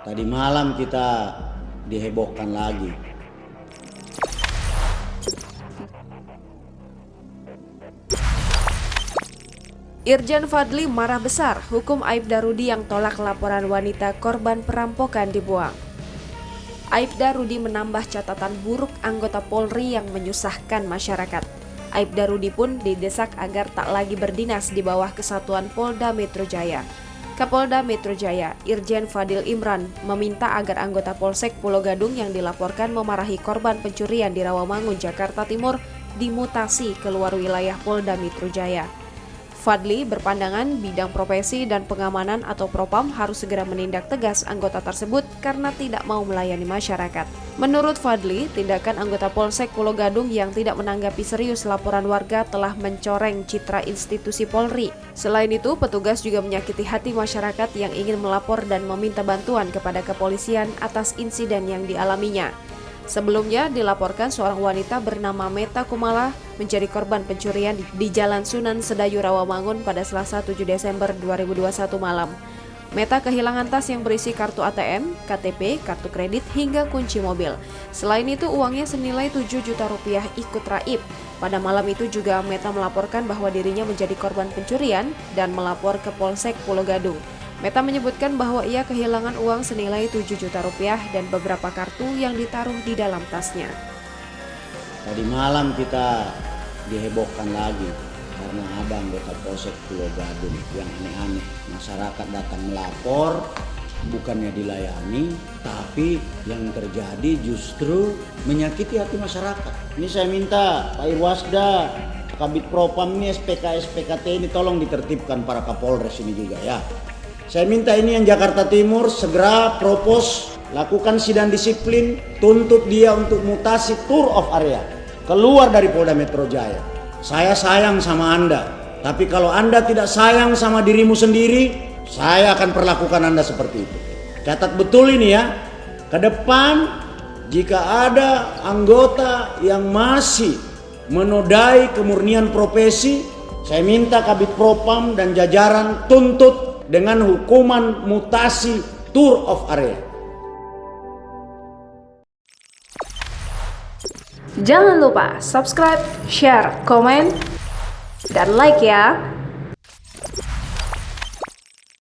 Tadi malam kita dihebohkan lagi. Irjen Fadli marah besar hukum Aibda Rudi yang tolak laporan wanita korban perampokan dibuang. Aibda Rudi menambah catatan buruk anggota Polri yang menyusahkan masyarakat. Aibda Rudi pun didesak agar tak lagi berdinas di bawah kesatuan Polda Metro Jaya. Kapolda Metro Jaya, Irjen Fadil Imran, meminta agar anggota Polsek Pulau Gadung yang dilaporkan memarahi korban pencurian di Rawamangun, Jakarta Timur dimutasi keluar wilayah Polda Metro Jaya. Fadli berpandangan bidang profesi dan pengamanan atau Propam harus segera menindak tegas anggota tersebut karena tidak mau melayani masyarakat. Menurut Fadli, tindakan anggota Polsek Pulau Gadung yang tidak menanggapi serius laporan warga telah mencoreng citra institusi Polri. Selain itu, petugas juga menyakiti hati masyarakat yang ingin melapor dan meminta bantuan kepada kepolisian atas insiden yang dialaminya. Sebelumnya dilaporkan seorang wanita bernama Meta Kumala menjadi korban pencurian di Jalan Sunan Sedayu Rawamangun pada Selasa 7 Desember 2021 malam. Meta kehilangan tas yang berisi kartu ATM, KTP, kartu kredit, hingga kunci mobil. Selain itu, uangnya senilai 7 juta rupiah ikut raib. Pada malam itu juga Meta melaporkan bahwa dirinya menjadi korban pencurian dan melapor ke Polsek Pulau Gadung. Meta menyebutkan bahwa ia kehilangan uang senilai 7 juta rupiah dan beberapa kartu yang ditaruh di dalam tasnya. Tadi malam kita dihebohkan lagi karena ada anggota Polsek Pulau Gadung yang aneh-aneh. Masyarakat datang melapor, bukannya dilayani, tapi yang terjadi justru menyakiti hati masyarakat. Ini saya minta Pak Irwasda, Kabid Propam ini, SPK, SPKT ini tolong ditertibkan para Kapolres ini juga ya. Saya minta ini yang Jakarta Timur segera propos, lakukan sidang disiplin, tuntut dia untuk mutasi tour of area, keluar dari Polda Metro Jaya. Saya sayang sama Anda, tapi kalau Anda tidak sayang sama dirimu sendiri, saya akan perlakukan Anda seperti itu. Catat betul ini ya, ke depan jika ada anggota yang masih menodai kemurnian profesi, saya minta Kabid Propam dan jajaran tuntut dengan hukuman mutasi tour of area. Jangan lupa subscribe, share, komen, dan like ya!